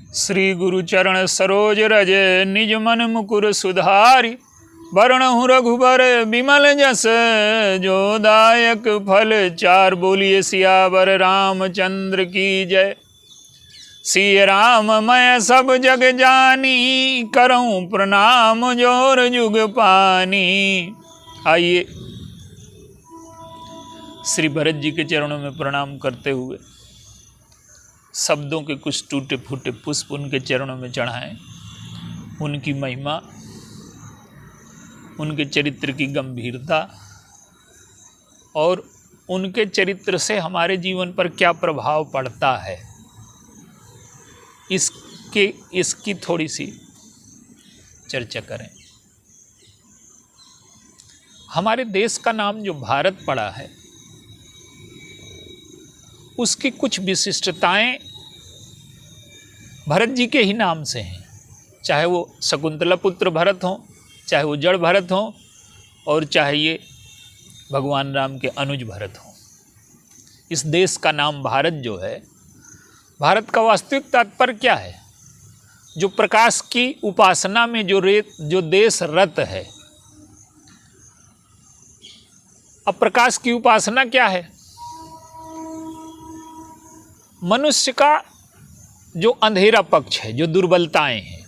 श्री गुरु चरण सरोज रज निज मन मुकुर सुधारि। वरणहु रघुबर बिमल जस जो दायक फल चार। बोलिए सियावर रामचंद्र की जय। सिय राम मैं सब जग जानी, करऊं प्रणाम जोर जुग पानी। आइए श्री भरत जी के चरणों में प्रणाम करते हुए शब्दों के कुछ टूटे फूटे पुष्प उनके चरणों में चढ़ाएं। उनकी महिमा, उनके चरित्र की गंभीरता और उनके चरित्र से हमारे जीवन पर क्या प्रभाव पड़ता है, इसकी थोड़ी सी चर्चा करें। हमारे देश का नाम जो भारत पड़ा है, उसकी कुछ विशिष्टताएं भरत जी के ही नाम से हैं। चाहे वो शकुंतला पुत्र भरत हों, चाहे वो जड़ भरत हों, और चाहे ये भगवान राम के अनुज भरत हों। इस देश का नाम भारत जो है, भारत का वास्तविक तात्पर्य क्या है? जो प्रकाश की उपासना में जो देश रत है। अब प्रकाश की उपासना क्या है? मनुष्य का जो अंधेरा पक्ष है, जो दुर्बलताएं हैं,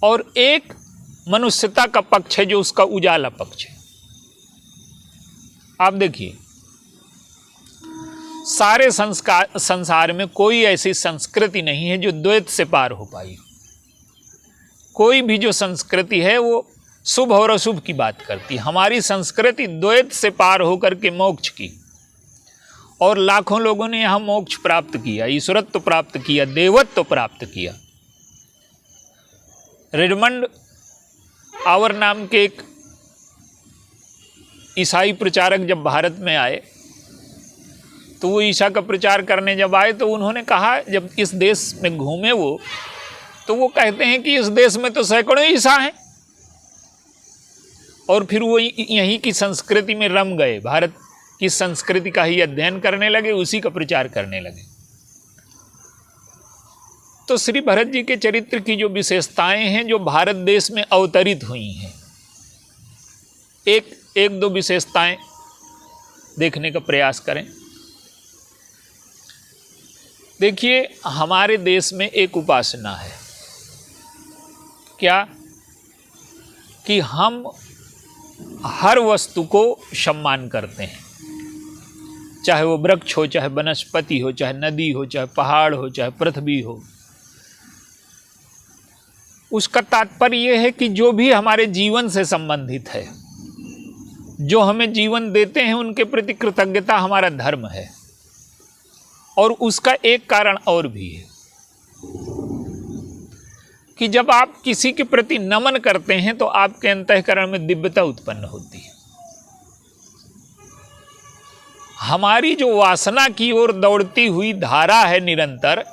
और एक मनुष्यता का पक्ष है जो उसका उजाला पक्ष है। आप देखिए, सारे संसार में कोई ऐसी संस्कृति नहीं है जो द्वैत से पार हो पाई। कोई भी जो संस्कृति है वो शुभ और अशुभ की बात करती है। हमारी संस्कृति द्वैत से पार होकर के मोक्ष की, और लाखों लोगों ने यहाँ मोक्ष प्राप्त किया, ईश्वरत्व प्राप्त किया, देवत्व प्राप्त किया। रेडमंड आवर नाम के एक ईसाई प्रचारक जब भारत में आए, तो वो ईसा का प्रचार करने जब आए, तो उन्होंने कहा, जब इस देश में घूमे वो, तो वो कहते हैं कि इस देश में तो सैकड़ों ईसा हैं। और फिर वो यहीं की संस्कृति में रम गए, भारत की संस्कृति का ही अध्ययन करने लगे, उसी का प्रचार करने लगे। तो श्री भरत जी के चरित्र की जो विशेषताएं हैं जो भारत देश में अवतरित हुई हैं, एक दो विशेषताएं देखने का प्रयास करें। देखिए, हमारे देश में एक उपासना है, क्या कि हम हर वस्तु को सम्मान करते हैं। चाहे वो वृक्ष हो, चाहे वनस्पति हो, चाहे नदी हो, चाहे पहाड़ हो, चाहे पृथ्वी हो। उसका तात्पर्य यह है कि जो भी हमारे जीवन से संबंधित है, जो हमें जीवन देते हैं, उनके प्रति कृतज्ञता हमारा धर्म है। और उसका एक कारण और भी है कि जब आप किसी के प्रति नमन करते हैं तो आपके अंतःकरण में दिव्यता उत्पन्न होती है। हमारी जो वासना की ओर दौड़ती हुई धारा है निरंतर,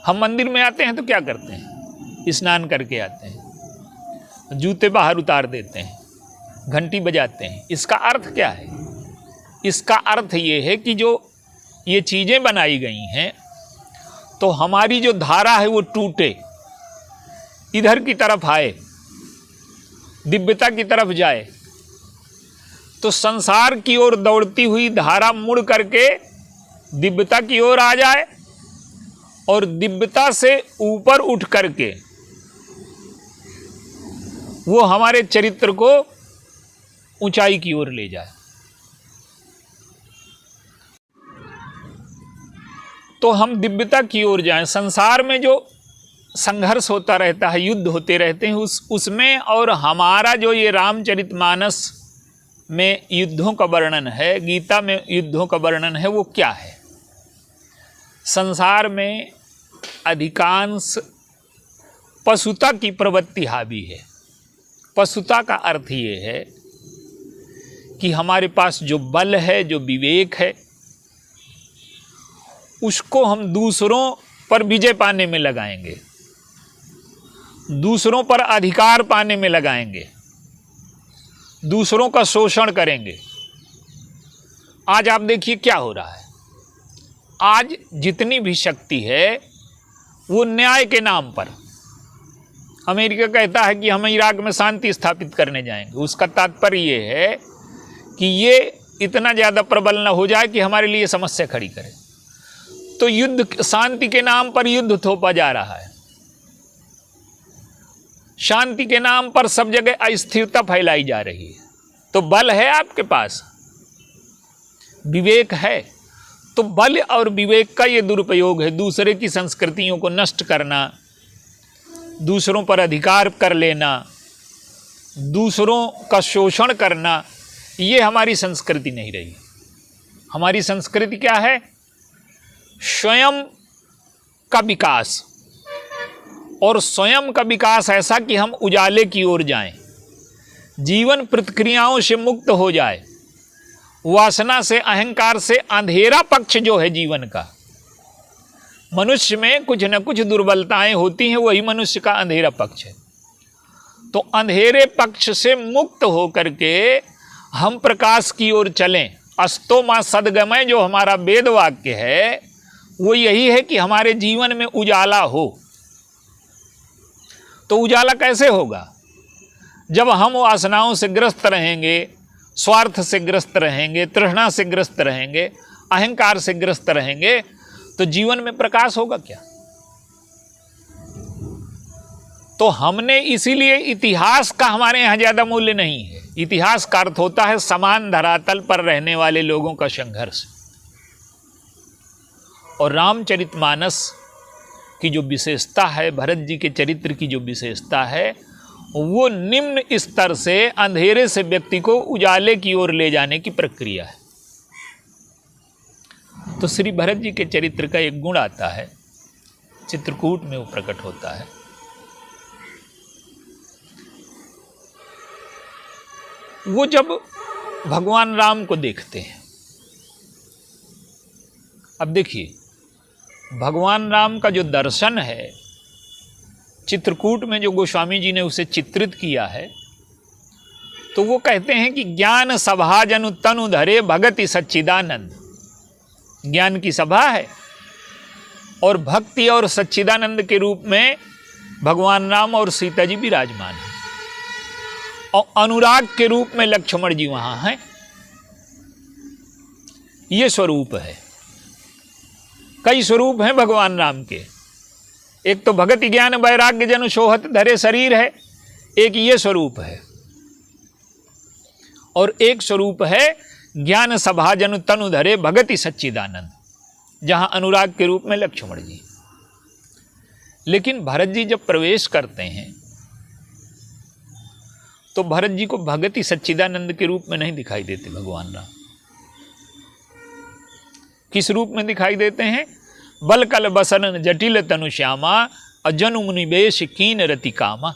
हम मंदिर में आते हैं तो क्या करते हैं? स्नान करके आते हैं, जूते बाहर उतार देते हैं, घंटी बजाते हैं। इसका अर्थ क्या है? इसका अर्थ ये है कि जो ये चीज़ें बनाई गई हैं, तो हमारी जो धारा है वो टूटे, इधर की तरफ आए, दिव्यता की तरफ जाए। तो संसार की ओर दौड़ती हुई धारा मुड़ करके दिव्यता की ओर आ जाए, और दिव्यता से ऊपर उठ करके वो हमारे चरित्र को ऊंचाई की ओर ले जाए। तो हम दिव्यता की ओर जाएं। संसार में जो संघर्ष होता रहता है, युद्ध होते रहते हैं, उसमें और हमारा जो ये रामचरितमानस में युद्धों का वर्णन है, गीता में युद्धों का वर्णन है, वो क्या है? संसार में अधिकांश पशुता की प्रवृत्ति हावी है। पशुता का अर्थ ये है कि हमारे पास जो बल है, जो विवेक है, उसको हम दूसरों पर विजय पाने में लगाएंगे, दूसरों पर अधिकार पाने में लगाएंगे, दूसरों का शोषण करेंगे। आज आप देखिए क्या हो रहा है। आज जितनी भी शक्ति है वो न्याय के नाम पर, अमेरिका कहता है कि हम इराक में शांति स्थापित करने जाएंगे, उसका तात्पर्य ये है कि ये इतना ज़्यादा प्रबल न हो जाए कि हमारे लिए समस्या खड़ी करे। तो युद्ध, शांति के नाम पर युद्ध थोपा जा रहा है, शांति के नाम पर सब जगह अस्थिरता फैलाई जा रही है। तो बल है आपके पास, विवेक है, तो बल और विवेक का ये दुरुपयोग है, दूसरे की संस्कृतियों को नष्ट करना, दूसरों पर अधिकार कर लेना, दूसरों का शोषण करना। ये हमारी संस्कृति नहीं रही। हमारी संस्कृति क्या है? स्वयं का विकास, और स्वयं का विकास ऐसा कि हम उजाले की ओर जाएं, जीवन प्रतिक्रियाओं से मुक्त हो जाए, वासना से, अहंकार से। अंधेरा पक्ष जो है जीवन का, मनुष्य में कुछ न कुछ दुर्बलताएं होती हैं, वही मनुष्य का अंधेरा पक्ष है। तो अंधेरे पक्ष से मुक्त होकर के हम प्रकाश की ओर चलें। अस्तो मा सद्गमय जो हमारा वेद वाक्य है वो यही है कि हमारे जीवन में उजाला हो। तो उजाला कैसे होगा? जब हम वासनाओं से ग्रस्त रहेंगे, स्वार्थ से ग्रस्त रहेंगे, तृष्णा से ग्रस्त रहेंगे, अहंकार से ग्रस्त रहेंगे, तो जीवन में प्रकाश होगा क्या? तो हमने इसीलिए इतिहास का हमारे यहाँ ज़्यादा मूल्य नहीं है। इतिहास का अर्थ होता है समान धरातल पर रहने वाले लोगों का संघर्ष। और रामचरितमानस की जो विशेषता है, भरत जी के चरित्र की जो विशेषता है, वो निम्न स्तर से अंधेरे से व्यक्ति को उजाले की ओर ले जाने की प्रक्रिया है। तो श्री भरत जी के चरित्र का एक गुण आता है, चित्रकूट में वो प्रकट होता है। वो जब भगवान राम को देखते हैं, अब देखिए भगवान राम का जो दर्शन है, चित्रकूट में जो गोस्वामी जी ने उसे चित्रित किया है, तो वो कहते हैं कि ज्ञान सभा जनु तनु धरे भगति सच्चिदानंद। ज्ञान की सभा है और भक्ति और सच्चिदानंद के रूप में भगवान राम और सीता जी विराजमान हैं, और अनुराग के रूप में लक्ष्मण जी वहां हैं। ये स्वरूप है। कई स्वरूप हैं भगवान राम के। एक तो भगति ज्ञान वैराग्य जनु सोहत धरे शरीर है, एक ये स्वरूप है, और एक स्वरूप है ज्ञान सभा जनु तनु धरे भगति सच्चिदानंद, जहां अनुराग के रूप में लक्ष्मण जी। लेकिन भरत जी जब प्रवेश करते हैं तो भरत जी को भगति सच्चिदानंद के रूप में नहीं दिखाई देते भगवान राम। किस रूप में दिखाई देते हैं? बलकल बसन जटिल तनु श्यामा अजनु मुनिवेश कीन रति कामा।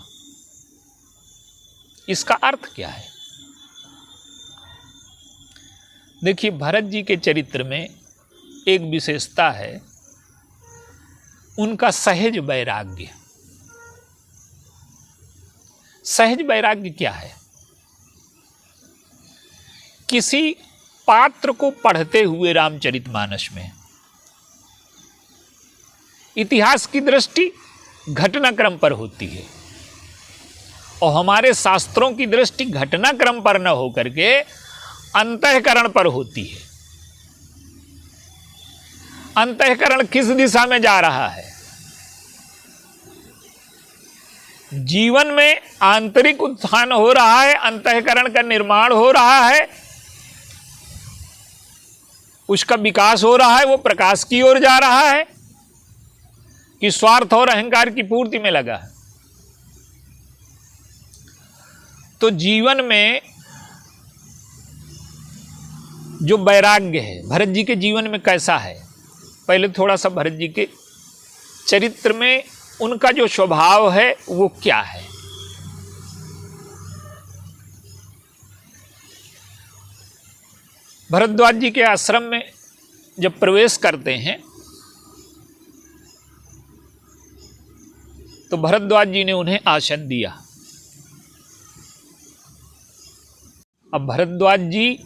इसका अर्थ क्या है? देखिए, भरत जी के चरित्र में एक विशेषता है, उनका सहज वैराग्य। सहज वैराग्य क्या है? किसी पात्र को पढ़ते हुए रामचरितमानस में इतिहास की दृष्टि घटनाक्रम पर होती है, और हमारे शास्त्रों की दृष्टि घटनाक्रम पर न होकर के अंतःकरण पर होती है। अंतःकरण किस दिशा में जा रहा है? जीवन में आंतरिक उत्थान हो रहा है, अंतःकरण का निर्माण हो रहा है, उसका विकास हो रहा है, वो प्रकाश की ओर जा रहा है, कि स्वार्थ और अहंकार की पूर्ति में लगा है। तो जीवन में जो वैराग्य है, भरत जी के जीवन में कैसा है? पहले थोड़ा सा भरत जी के चरित्र में उनका जो स्वभाव है वो क्या है? भरद्वाज जी के आश्रम में जब प्रवेश करते हैं तो भरद्वाज जी ने उन्हें आसन दिया। अब भरद्वाज जी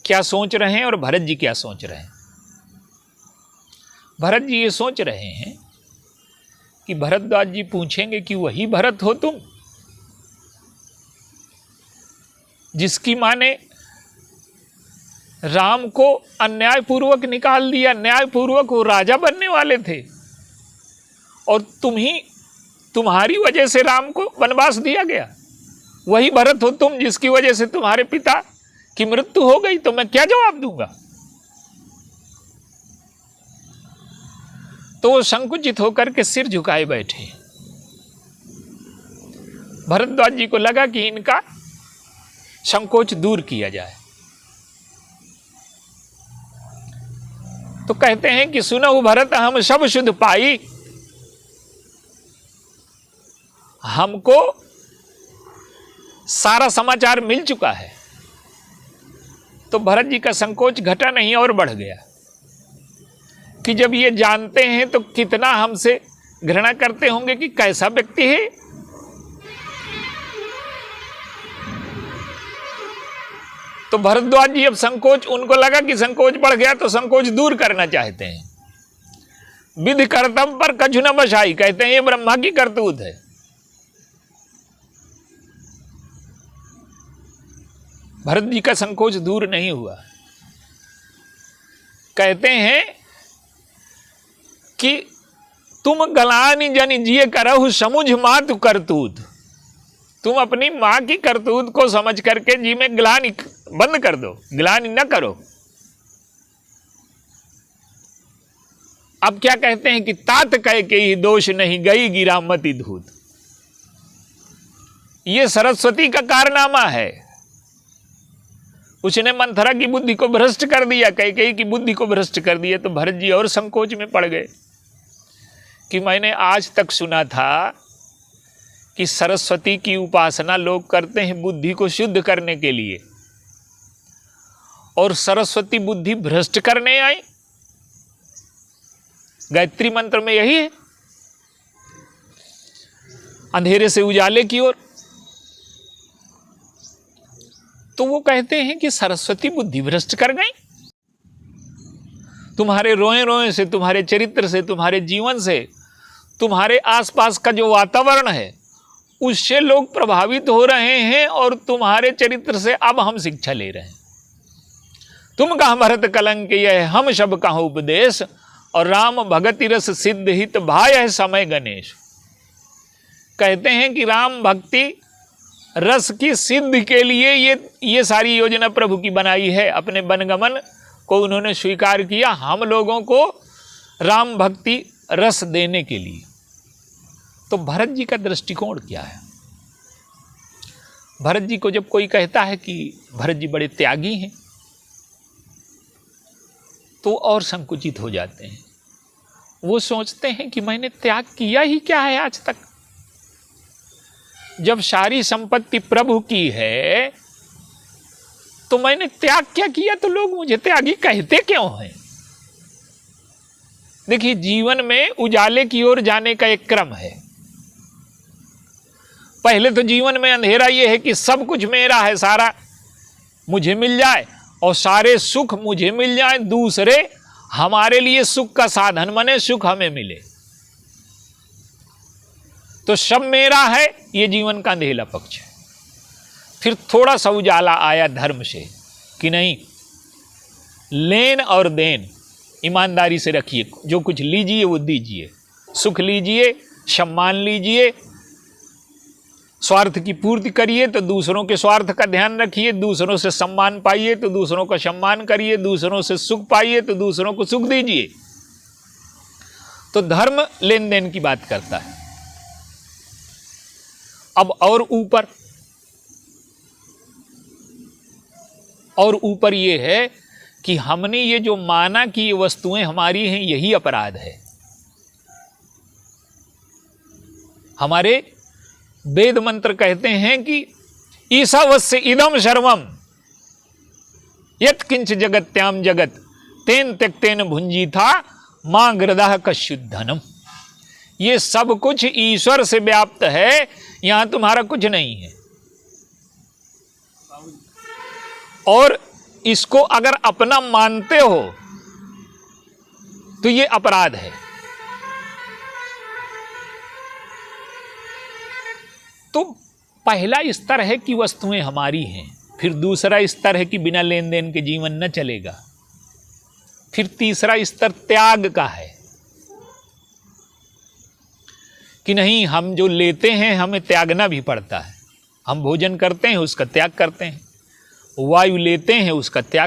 क्या सोच रहे हैं और भरत जी क्या सोच रहे हैं? भरत जी ये सोच रहे हैं कि भरद्वाज जी पूछेंगे कि वही भरत हो तुम जिसकी मां ने राम को अन्यायपूर्वक निकाल दिया, न्यायपूर्वक वो राजा बनने वाले थे और तुम्हारी वजह से राम को वनवास दिया गया। वही भरत हो तुम जिसकी वजह से तुम्हारे पिता की मृत्यु हो गई। तो मैं क्या जवाब दूंगा? तो वो संकुचित होकर के सिर झुकाए बैठे। भरद्वाज जी को लगा कि इनका संकोच दूर किया जाए, तो कहते हैं कि सुनहु भरत हम सब शुद्ध पाई, हमको सारा समाचार मिल चुका है। तो भरत जी का संकोच घटा नहीं और बढ़ गया कि जब ये जानते हैं तो कितना हमसे घृणा करते होंगे कि कैसा व्यक्ति है। तो भरद्वाज जी अब संकोच, उनको लगा कि संकोच बढ़ गया तो संकोच दूर करना चाहते हैं। विधि कर्तव्य पर कछु न बसाई, कहते हैं ये ब्रह्मा की करतूत है। भरत जी का संकोच दूर नहीं हुआ। कहते हैं कि तुम गलानी जन जिये करहु समुझ मातु करतूत, तुम अपनी मां की करतूत को समझ करके जी में ग्लानि बंद कर दो, ग्लानि न करो। अब क्या कहते हैं कि तात कह के ही दोष नहीं गई गिरा मति धूत। ये सरस्वती का कारनामा है। उसने मंथरा की बुद्धि को भ्रष्ट कर दिया, कैकेयी की बुद्धि को भ्रष्ट कर दिया। तो भरत जी और संकोच में पड़ गए कि मैंने आज तक सुना था कि सरस्वती की उपासना लोग करते हैं बुद्धि को शुद्ध करने के लिए, और सरस्वती बुद्धि भ्रष्ट करने आई। गायत्री मंत्र में यही है, अंधेरे से उजाले की ओर। तो वो कहते हैं कि सरस्वती बुद्धि भ्रष्ट कर गई। तुम्हारे रोए रोए से, तुम्हारे चरित्र से, तुम्हारे जीवन से, तुम्हारे आसपास का जो वातावरण है उससे लोग प्रभावित हो रहे हैं और तुम्हारे चरित्र से अब हम शिक्षा ले रहे हैं। तुम कहाँ भरत कलंक यह हम सब कहाँ उपदेश, और राम भगति रस सिद्ध हित भाय समय गणेश। कहते हैं कि राम भक्ति रस की सिद्धि के लिए ये सारी योजना प्रभु की बनाई है। अपने वनगमन को उन्होंने स्वीकार किया हम लोगों को राम भक्ति रस देने के लिए। तो भरत जी का दृष्टिकोण क्या है? भरत जी को जब कोई कहता है कि भरत जी बड़े त्यागी हैं, तो और संकुचित हो जाते हैं। वो सोचते हैं कि मैंने त्याग किया ही क्या है आज तक। जब सारी संपत्ति प्रभु की है तो मैंने त्याग क्या किया, तो लोग मुझे त्यागी कहते क्यों हैं? देखिए, जीवन में उजाले की ओर जाने का एक क्रम है। पहले तो जीवन में अंधेरा यह है कि सब कुछ मेरा है, सारा मुझे मिल जाए और सारे सुख मुझे मिल जाए, दूसरे हमारे लिए सुख का साधन बने, सुख हमें मिले, तो सब मेरा है। ये जीवन का अंधेला पक्ष है। फिर थोड़ा सा उजाला आया धर्म से कि नहीं, लेन और देन ईमानदारी से रखिए, जो कुछ लीजिए वो दीजिए, सुख लीजिए, सम्मान लीजिए, स्वार्थ की पूर्ति करिए तो दूसरों के स्वार्थ का ध्यान रखिए, दूसरों से सम्मान पाइए तो दूसरों का सम्मान करिए, दूसरों से सुख पाइए तो दूसरों को सुख दीजिए। तो धर्म लेन देन की बात करता है। अब और ऊपर ये है कि हमने ये जो माना कि ये वस्तुएं हमारी हैं, यही अपराध है। हमारे वेद मंत्र कहते हैं कि ईशावस्य इदम सर्वम यत् किंच जगत्याम जगत तेन त्यक्तेन भुंजी था मां गृदः कश्युद्धनम। ये सब कुछ ईश्वर से व्याप्त है, यहां तुम्हारा कुछ नहीं है। और इसको अगर अपना मानते हो तो ये अपराध है। तो पहला स्तर है कि वस्तुएं हमारी हैं, फिर दूसरा स्तर है कि बिना लेन देन के जीवन न चलेगा, फिर तीसरा स्तर त्याग का है कि नहीं, हम जो लेते हैं हमें त्यागना भी पड़ता है। हम भोजन करते हैं, उसका त्याग करते हैं, वायु लेते हैं, उसका त्याग